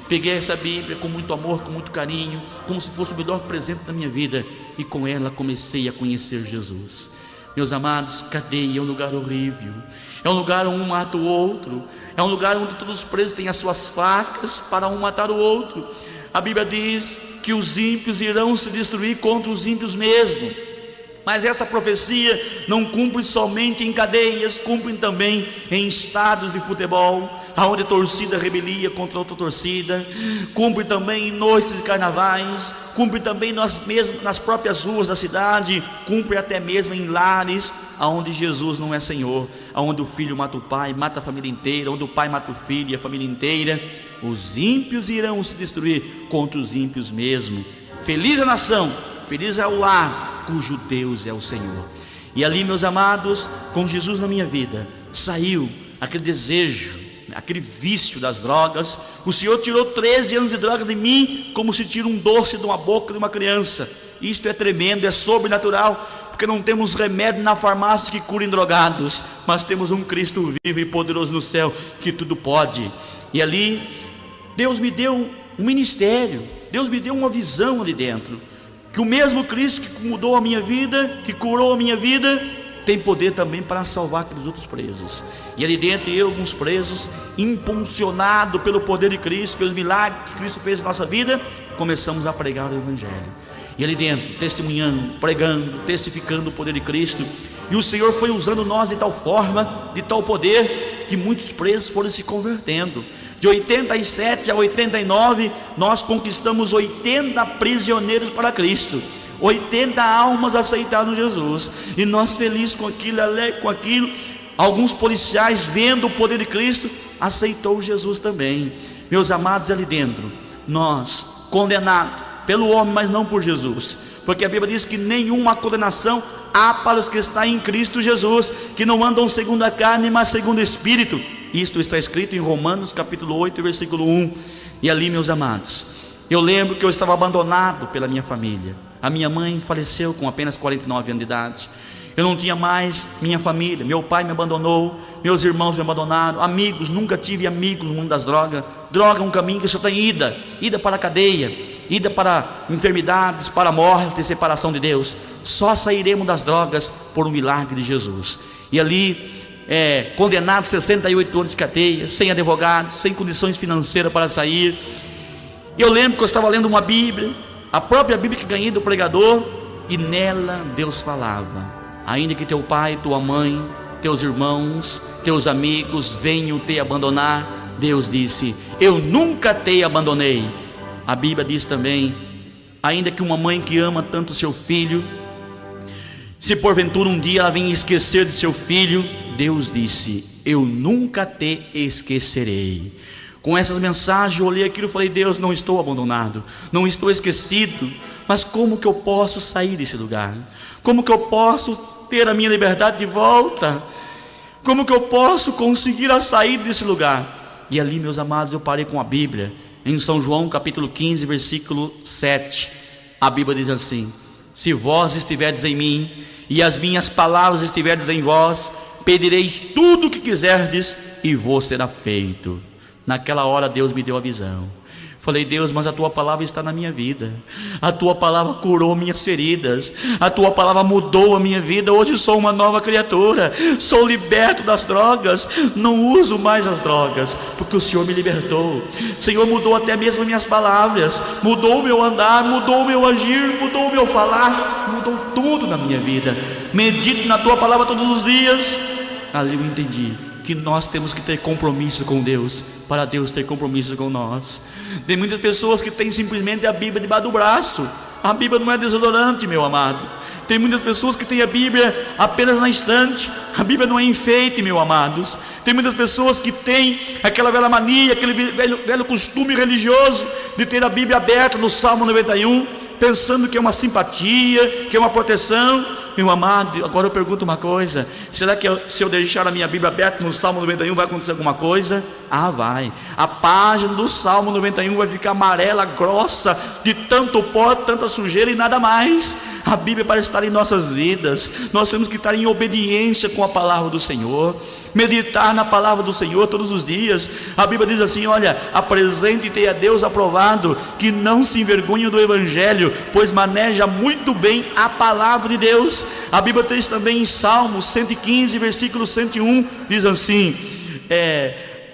Peguei essa Bíblia com muito amor, com muito carinho, como se fosse o melhor presente da minha vida, e com ela comecei a conhecer Jesus. Meus amados, cadeia é um lugar horrível, é um lugar onde um mata o outro, é um lugar onde todos os presos têm as suas facas para um matar o outro. A Bíblia diz que os ímpios irão se destruir contra os ímpios mesmo. Mas essa profecia não cumpre somente em cadeias, cumpre também em estádios de futebol, aonde a torcida rebelia contra outra torcida, cumpre também em noites de carnavais, cumpre também nas próprias ruas da cidade, cumpre até mesmo em lares aonde Jesus não é Senhor, aonde o filho mata o pai, mata a família inteira, onde o pai mata o filho e a família inteira. Os ímpios irão se destruir contra os ímpios mesmo. Feliz a nação, feliz é o lar cujo Deus é o Senhor. E ali, meus amados, com Jesus na minha vida, saiu aquele desejo, aquele vício das drogas. O Senhor tirou 13 anos de droga de mim, como se tira um doce de uma boca de uma criança. Isto é tremendo, é sobrenatural, porque não temos remédio na farmácia que curem drogados, mas temos um Cristo vivo e poderoso no céu, que tudo pode. E ali, Deus me deu um ministério, Deus me deu uma visão ali dentro, que o mesmo Cristo que mudou a minha vida, que curou a minha vida, tem poder também para salvar aqueles outros presos. E ali dentro, eu, alguns presos, impulsionado pelo poder de Cristo, pelos milagres que Cristo fez em nossa vida, começamos a pregar o Evangelho. E ali dentro, testemunhando, pregando, testificando o poder de Cristo. E o Senhor foi usando nós de tal forma, de tal poder, que muitos presos foram se convertendo. De 87 a 89, nós conquistamos 80 prisioneiros para Cristo. 80 almas aceitaram Jesus. E nós felizes com aquilo, alegres com aquilo. Alguns policiais, vendo o poder de Cristo, aceitou Jesus também. Meus amados, ali dentro, nós, condenados pelo homem, mas não por Jesus. Porque a Bíblia diz que nenhuma condenação há para os que estão em Cristo Jesus, que não andam segundo a carne, mas segundo o Espírito. Isto está escrito em Romanos capítulo 8, versículo 1. E ali, meus amados, eu lembro que eu estava abandonado pela minha família. A minha mãe faleceu com apenas 49 anos de idade. Eu não tinha mais minha família, meu pai me abandonou, meus irmãos me abandonaram, amigos, nunca tive amigos no mundo das drogas. Droga é um caminho que só tem ida para a cadeia, ida para enfermidades, para a morte e separação de Deus. Só sairemos das drogas por um milagre de Jesus. E ali, condenado a 68 anos de cadeia, sem advogado, sem condições financeiras para sair. Eu lembro que eu estava lendo uma Bíblia, a própria Bíblia que ganhei do pregador, e nela Deus falava: ainda que teu pai, tua mãe, teus irmãos, teus amigos venham te abandonar, Deus disse: eu nunca te abandonei. A Bíblia diz também: ainda que uma mãe que ama tanto seu filho, se porventura um dia ela venha esquecer de seu filho, Deus disse: eu nunca te esquecerei. Com essas mensagens eu olhei aquilo e falei: Deus, não estou abandonado, não estou esquecido, mas como que eu posso sair desse lugar? Como que eu posso ter a minha liberdade de volta? Como que eu posso conseguir a saída desse lugar? E ali, meus amados, eu parei com a Bíblia, em São João capítulo 15, versículo 7, a Bíblia diz assim: se vós estiverdes em mim, e as minhas palavras estiverdes em vós, pedireis tudo o que quiserdes, e vos será feito. Naquela hora Deus me deu a visão. Falei, Deus, mas a tua palavra está na minha vida, a tua palavra curou minhas feridas, a tua palavra mudou a minha vida. Hoje sou uma nova criatura, sou liberto das drogas, não uso mais as drogas, porque o Senhor me libertou. O Senhor mudou até mesmo minhas palavras, mudou o meu andar, mudou o meu agir, mudou o meu falar, mudou tudo na minha vida. Medito na tua palavra todos os dias. Ali eu entendi que nós temos que ter compromisso com Deus, para Deus ter compromisso com nós. Tem muitas pessoas que têm simplesmente a Bíblia debaixo do braço. A Bíblia não é desodorante, meu amado. Tem muitas pessoas que têm a Bíblia apenas na estante. A Bíblia não é enfeite, meus amados. Tem muitas pessoas que têm aquela velha mania, aquele velho costume religioso de ter a Bíblia aberta no Salmo 91, pensando que é uma simpatia, que é uma proteção. Meu amado, agora eu pergunto uma coisa: será que se eu deixar a minha Bíblia aberta no Salmo 91 vai acontecer alguma coisa? Ah, vai. A página do Salmo 91 vai ficar amarela, grossa, de tanto pó, tanta sujeira e nada mais. A Bíblia é para estar em nossas vidas. Nós temos que estar em obediência com a palavra do Senhor, meditar na palavra do Senhor todos os dias. A Bíblia diz assim: olha, apresente-te a Deus aprovado, que não se envergonha do Evangelho, pois maneja muito bem a palavra de Deus. A Bíblia diz também em Salmos 115, versículo 101, diz assim: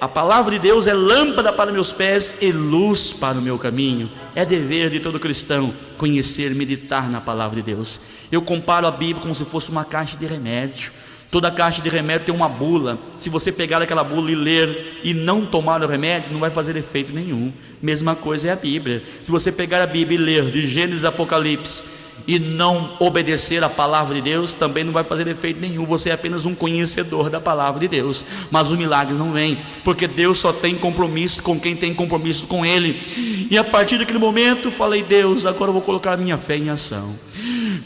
a palavra de Deus é lâmpada para meus pés e luz para o meu caminho. É dever de todo cristão conhecer, meditar na palavra de Deus. Eu comparo a Bíblia como se fosse uma caixa de remédio. Toda caixa de remédio tem uma bula. Se você pegar aquela bula e ler e não tomar o remédio, não vai fazer efeito nenhum. Mesma coisa é a Bíblia. Se você pegar a Bíblia e ler de Gênesis a Apocalipse e não obedecer a palavra de Deus, também não vai fazer efeito nenhum. Você é apenas um conhecedor da palavra de Deus, mas o milagre não vem, porque Deus só tem compromisso com quem tem compromisso com Ele. E a partir daquele momento falei: Deus, agora eu vou colocar a minha fé em ação.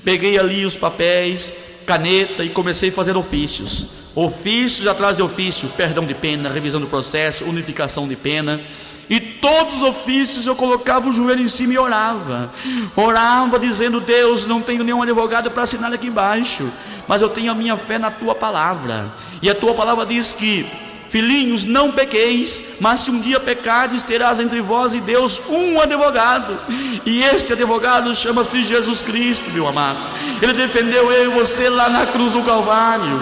Peguei ali os papéis, caneta, e comecei a fazer ofícios atrás de ofício: perdão de pena, revisão do processo, unificação de pena. E todos os ofícios eu colocava o joelho em cima e orava dizendo: Deus, não tenho nenhum advogado para assinar aqui embaixo, mas eu tenho a minha fé na tua palavra. E a tua palavra diz que: filhinhos, não pequeis, mas se um dia pecardes, terás entre vós e Deus um advogado, e este advogado chama-se Jesus Cristo, meu amado. Ele defendeu eu e você lá na cruz do Calvário,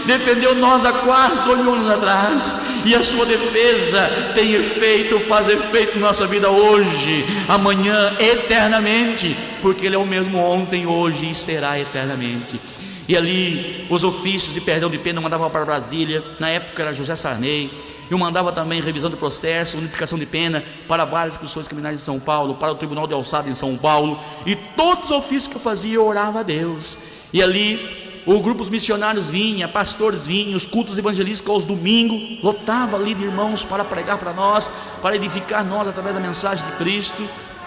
defendeu nós há quase 2 mil anos atrás, e a sua defesa tem efeito, faz efeito na nossa vida hoje, amanhã, eternamente, porque Ele é o mesmo ontem, hoje e será eternamente. E ali os ofícios de perdão de pena eu mandava para Brasília, na época era José Sarney. Eu mandava também revisão do processo, unificação de pena para várias instituições criminais de São Paulo, para o Tribunal de Alçada em São Paulo. E todos os ofícios que eu fazia, eu orava a Deus. E ali os grupos missionários vinham, pastores vinham, os cultos evangelísticos aos domingos, lotava ali de irmãos para pregar para nós, para edificar nós através da mensagem de Cristo.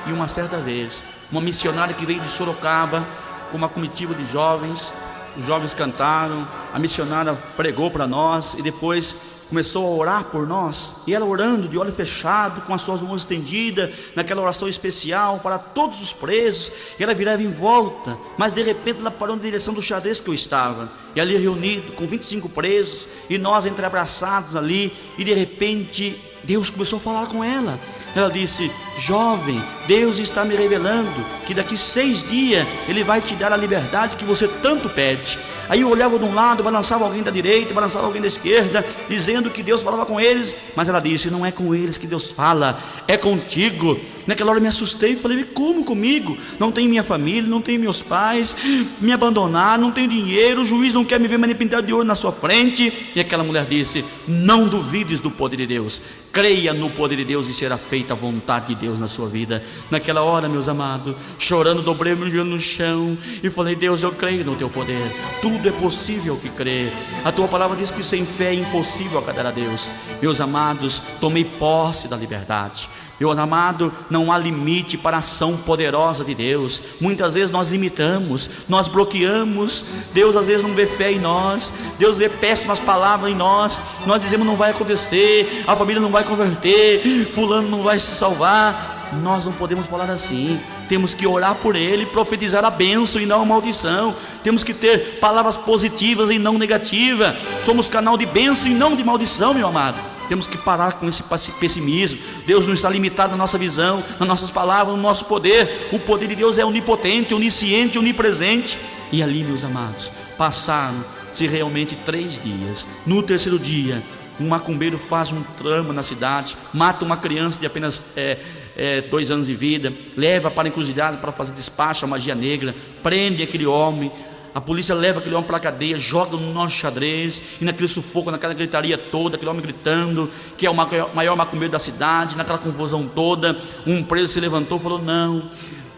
E uma certa vez, uma missionária que veio de Sorocaba com uma comitiva de jovens, os jovens cantaram, a missionária pregou para nós e depois começou a orar por nós, e ela orando de olho fechado, com as suas mãos estendidas, naquela oração especial para todos os presos. E ela virava em volta, mas de repente ela parou na direção do xadrez que eu estava, e ali reunido com 25 presos, e nós entreabraçados ali, e de repente Deus começou a falar com ela. Ela disse: jovem, Deus está me revelando que daqui 6 dias Ele vai te dar a liberdade que você tanto pede. Aí eu olhava de um lado, balançava alguém da direita, balançava alguém da esquerda, dizendo que Deus falava com eles, mas ela disse: não é com eles que Deus fala, é contigo. Naquela hora eu me assustei e falei: como comigo? Não tenho minha família, não tenho meus pais, me abandonaram, não tenho dinheiro, o juiz não quer me ver mais nem pintado de ouro na sua frente. E aquela mulher disse: não duvides do poder de Deus, creia no poder de Deus e será feita a vontade de Deus na sua vida. Naquela hora, meus amados, chorando, dobrei meu joelho no chão e falei: Deus, eu creio no teu poder, tudo é possível que crê. A tua palavra diz que sem fé é impossível agradar a Deus. Meus amados, tomei posse da liberdade. Meu amado, não há limite para a ação poderosa de Deus. Muitas vezes nós limitamos, nós bloqueamos. Deus às vezes não vê fé em nós, Deus vê péssimas palavras em nós. Nós dizemos: não vai acontecer, a família não vai converter, fulano não vai se salvar. Nós não podemos falar assim. Temos que orar por ele, profetizar a bênção e não a maldição. Temos que ter palavras positivas e não negativas. Somos canal de bênção e não de maldição, meu amado. temos que parar com esse pessimismo. Deus não está limitado na nossa visão, nas nossas palavras, no nosso poder. O poder de Deus é onipotente, onisciente, onipresente. E ali, meus amados, passaram-se realmente 3 dias. No 3º dia, um macumbeiro faz um trama na cidade, mata uma criança de apenas 2 anos de vida, leva para a encruzilhada para fazer despacho, a magia negra, prende aquele homem. A polícia leva aquele homem para a cadeia, joga no nosso xadrez, e naquele sufoco, naquela gritaria toda, aquele homem gritando, que é o maior macumbeiro da cidade, naquela confusão toda, um preso se levantou e falou: não,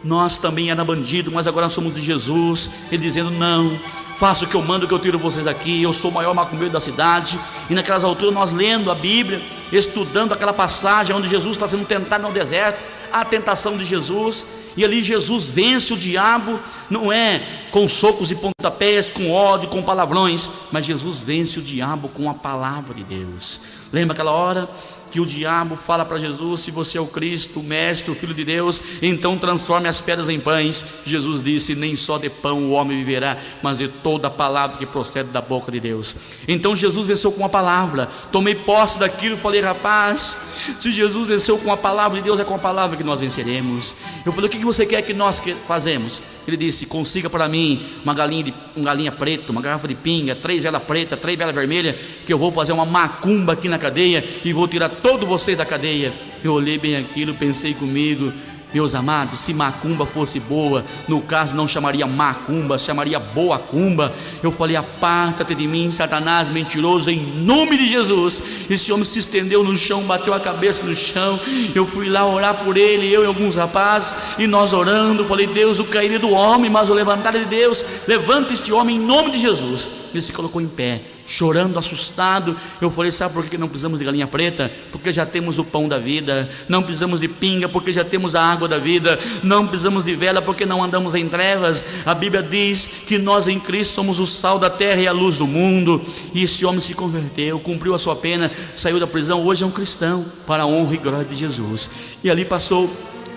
nós também era bandido, mas agora nós somos de Jesus. Ele dizendo: não, faça o que eu mando, que eu tiro vocês aqui, eu sou o maior macumbeiro da cidade. E naquelas alturas nós lendo a Bíblia, estudando aquela passagem onde Jesus está sendo tentado no deserto, a tentação de Jesus. E ali Jesus vence o diabo, não é com socos e pontapés, com ódio, com palavrões, mas Jesus vence o diabo com a palavra de Deus. Lembra aquela hora que o diabo fala para Jesus: se você é o Cristo, o Mestre, o Filho de Deus, então transforme as pedras em pães. Jesus disse: nem só de pão o homem viverá, mas de toda a palavra que procede da boca de Deus. Então Jesus venceu com a palavra. Tomei posse daquilo e falei: rapaz, se Jesus venceu com a palavra de Deus, é com a palavra que nós venceremos. Eu falei: o que você quer que nós fazemos? Ele disse: consiga para mim uma galinha preta, uma garrafa de pinga, 3 velas pretas, 3 velas vermelhas, que eu vou fazer uma macumba aqui na cadeia e vou tirar todos vocês da cadeia. Eu olhei bem aquilo, pensei comigo: meus amados, se macumba fosse boa, no caso não chamaria macumba, chamaria boa cumba. Eu falei: aparta-te de mim, Satanás mentiroso, em nome de Jesus. Esse homem se estendeu no chão, bateu a cabeça no chão. Eu fui lá orar por ele, eu e alguns rapazes, e nós orando. Falei: Deus, o cair do homem, mas o levantar de Deus. Levanta este homem em nome de Jesus. Ele se colocou em pé, chorando, assustado. Eu falei: sabe por que não precisamos de galinha preta? Porque já temos o pão da vida. Não precisamos de pinga, porque já temos a água da vida. Não precisamos de vela, porque não andamos em trevas. A Bíblia diz que nós em Cristo somos o sal da terra e a luz do mundo. E esse homem se converteu, cumpriu a sua pena, saiu da prisão. Hoje é um cristão, para a honra e glória de Jesus. E ali passou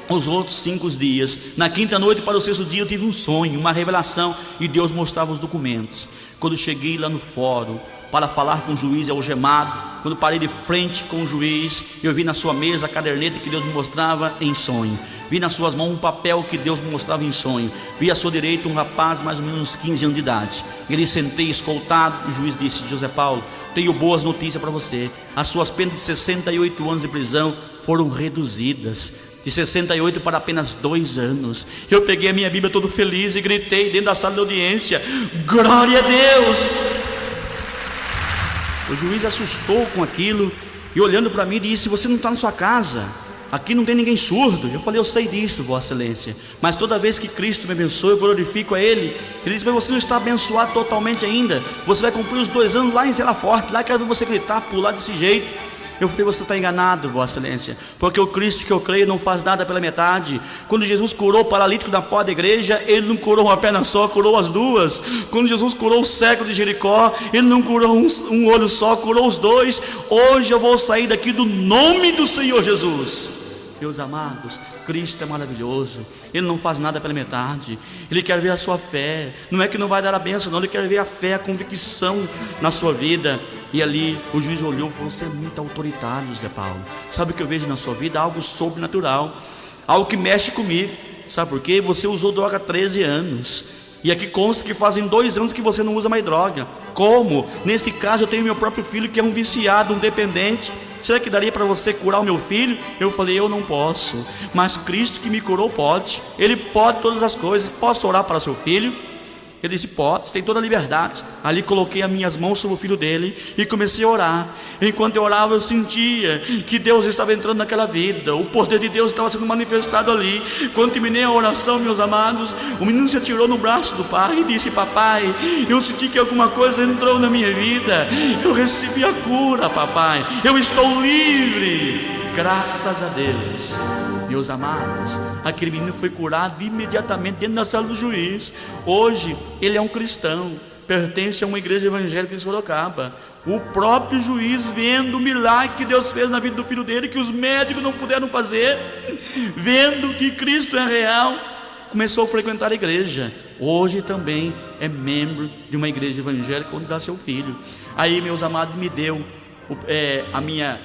os outros 5 dias. Na 5ª noite para o 6º dia eu tive um sonho, uma revelação, e Deus mostrava os documentos. Quando cheguei lá no fórum para falar com o juiz algemado, quando parei de frente com o juiz, eu vi na sua mesa a caderneta que Deus me mostrava em sonho. Vi nas suas mãos um papel que Deus me mostrava em sonho. Vi à sua direita um rapaz mais ou menos uns 15 anos de idade. Ele sentei escoltado. O juiz disse: José Paulo, tenho boas notícias para você. As suas penas de 68 anos de prisão foram reduzidas, de 68 para apenas 2 anos. Eu peguei a minha Bíblia todo feliz e gritei dentro da sala de audiência: glória a Deus! O juiz assustou com aquilo e olhando para mim disse: você não está na sua casa, aqui não tem ninguém surdo. Eu falei: eu sei disso, Vossa Excelência, mas toda vez que Cristo me abençoa, eu glorifico a Ele. Ele disse: mas você não está abençoado totalmente ainda, você vai cumprir os 2 anos lá em Zela Forte, lá quero ver você gritar, pular desse jeito. Eu falei: você está enganado, Vossa Excelência, porque o Cristo que eu creio não faz nada pela metade. Quando Jesus curou o paralítico na porta da igreja, Ele não curou uma perna só, curou as 2. Quando Jesus curou o cego de Jericó, Ele não curou um olho só, curou os 2. Hoje eu vou sair daqui do nome do Senhor Jesus. Meus amados, Cristo é maravilhoso. Ele não faz nada pela metade. Ele quer ver a sua fé. Não é que não vai dar a bênção, não. Ele quer ver a fé, a convicção na sua vida. E ali o juiz olhou e falou: você é muito autoritário, José Paulo. Sabe o que eu vejo na sua vida? Algo sobrenatural, algo que mexe comigo. Sabe por quê? Você usou droga há 13 anos. E aqui consta que fazem 2 anos que você não usa mais droga. Como? Neste caso eu tenho meu próprio filho que é um viciado, um dependente. Será que daria para você curar o meu filho? Eu falei: eu não posso, mas Cristo que me curou pode. Ele pode todas as coisas. Posso orar para seu filho? Ele disse: pode, você tem toda a liberdade. Ali coloquei as minhas mãos sobre o filho dele e comecei a orar. Enquanto eu orava, eu sentia que Deus estava entrando naquela vida. O poder de Deus estava sendo manifestado ali. Quando terminei a oração, meus amados, o menino se atirou no braço do pai e disse: papai, eu senti que alguma coisa entrou na minha vida. Eu recebi a cura, papai. Eu estou livre. Graças a Deus. Meus amados, aquele menino foi curado imediatamente dentro da sala do juiz. Hoje ele é um cristão, pertence a uma igreja evangélica em Sorocaba. O próprio juiz, vendo o milagre que Deus fez na vida do filho dele, que os médicos não puderam fazer, vendo que Cristo é real, começou a frequentar a igreja. Hoje também é membro de uma igreja evangélica onde dá seu filho. Aí, meus amados, me deu a minha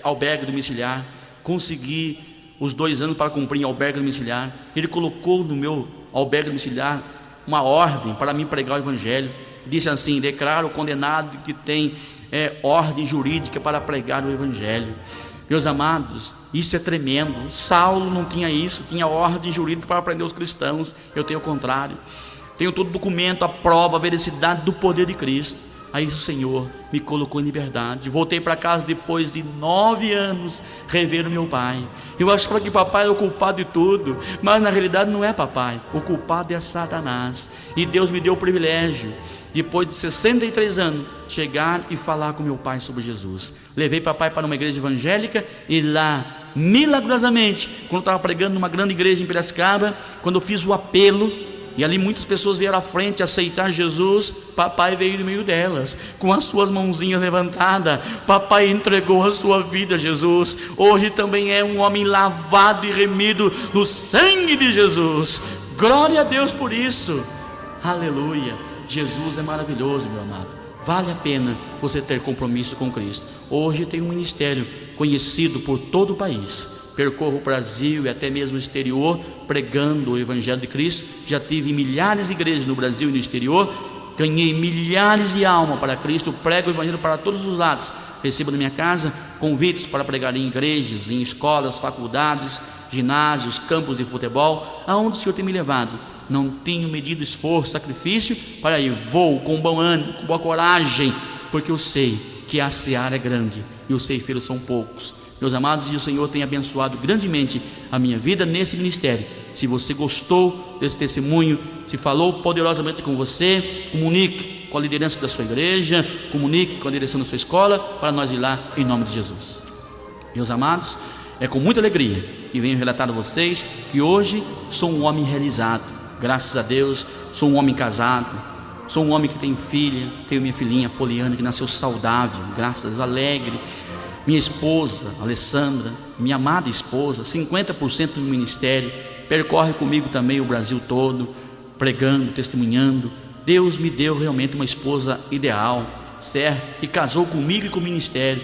albergue domiciliar, consegui os 2 anos para cumprir em albergue domiciliar. Ele colocou no meu albergue domiciliar uma ordem para mim pregar o evangelho. Disse assim: declaro o condenado que tem ordem jurídica para pregar o evangelho. Meus amados, isso é tremendo. Saulo não tinha isso, tinha ordem jurídica para prender os cristãos. Eu tenho o contrário. Tenho todo o documento, a prova, a veracidade do poder de Cristo. Aí o Senhor me colocou em liberdade. Voltei para casa depois de 9 anos, rever o meu pai. Eu achava que papai era o culpado de tudo, mas na realidade não é papai. O culpado é Satanás. E Deus me deu o privilégio, depois de 63 anos, chegar e falar com meu pai sobre Jesus. Levei papai para uma igreja evangélica e lá, milagrosamente, quando eu estava pregando numa grande igreja em Piracicaba, quando eu fiz o apelo, e ali muitas pessoas vieram à frente aceitar Jesus, papai veio no meio delas, com as suas mãozinhas levantadas. Papai entregou a sua vida a Jesus. Hoje também é um homem lavado e remido no sangue de Jesus. Glória a Deus por isso. Aleluia. Jesus é maravilhoso, meu amado. Vale a pena você ter compromisso com Cristo. Hoje tem um ministério conhecido por todo o país. Percorro o Brasil e até mesmo o exterior, pregando o Evangelho de Cristo. Já tive milhares de igrejas no Brasil e no exterior. Ganhei milhares de almas para Cristo. Prego o Evangelho para todos os lados. Recebo na minha casa convites para pregar em igrejas, em escolas, faculdades, ginásios, campos de futebol. Aonde o Senhor tem me levado, não tenho medido esforço, sacrifício para ir. Vou com bom ânimo, com boa coragem, porque eu sei que a seara é grande e os ceifeiros são poucos. Meus amados, e o Senhor tem abençoado grandemente a minha vida nesse ministério. Se você gostou desse testemunho, se falou poderosamente com você, comunique com a liderança da sua igreja, comunique com a direção da sua escola, para nós ir lá em nome de Jesus. Meus amados, é com muita alegria que venho relatar a vocês que hoje sou um homem realizado. Graças a Deus, sou um homem casado, sou um homem que tem filha, tenho minha filhinha Poliana, que nasceu saudável, graças a Deus, alegre. Minha esposa, Alessandra, minha amada esposa, 50% do ministério, percorre comigo também o Brasil todo, pregando, testemunhando. Deus me deu realmente uma esposa ideal, certo? Que casou comigo e com o ministério,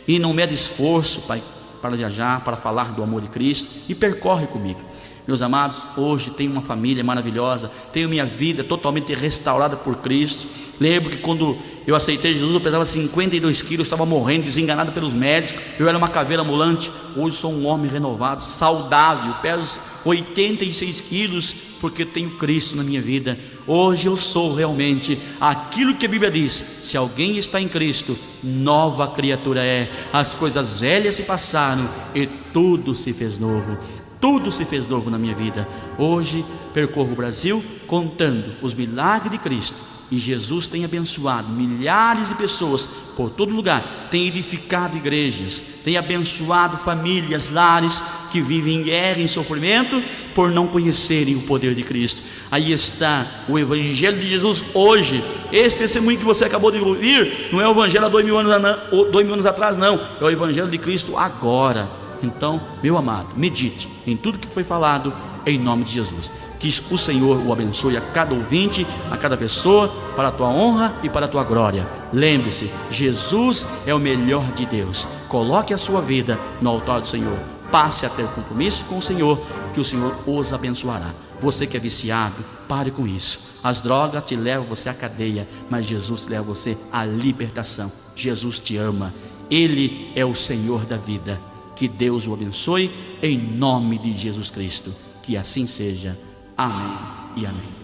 e não mede esforço, Pai, para viajar, para falar do amor de Cristo, e percorre comigo. Meus amados, hoje tenho uma família maravilhosa, tenho minha vida totalmente restaurada por Cristo. Lembro que quando eu aceitei Jesus, eu pesava 52 quilos, estava morrendo, desenganado pelos médicos, eu era uma caveira ambulante. Hoje sou um homem renovado, saudável, peso 86 quilos, porque tenho Cristo na minha vida. Hoje eu sou realmente aquilo que a Bíblia diz: se alguém está em Cristo, nova criatura é. As coisas velhas se passaram e tudo se fez novo. Tudo se fez novo na minha vida. Hoje percorro o Brasil contando os milagres de Cristo, e Jesus tem abençoado milhares de pessoas por todo lugar, tem edificado igrejas, tem abençoado famílias, lares que vivem em guerra, em sofrimento, por não conhecerem o poder de Cristo. Aí está o Evangelho de Jesus hoje. Esse testemunho que você acabou de ouvir não é o Evangelho há 2000 anos atrás, não, é o Evangelho de Cristo agora. Então, meu amado, medite em tudo que foi falado em nome de Jesus. Que o Senhor o abençoe a cada ouvinte, a cada pessoa, para a tua honra e para a tua glória. Lembre-se, Jesus é o melhor de Deus. Coloque a sua vida no altar do Senhor. Passe a ter compromisso com o Senhor, que o Senhor os abençoará. Você que é viciado, pare com isso. As drogas te levam você à cadeia, mas Jesus leva você à libertação. Jesus te ama. Ele é o Senhor da vida. Que Deus o abençoe em nome de Jesus Cristo. Que assim seja. Amém e amém.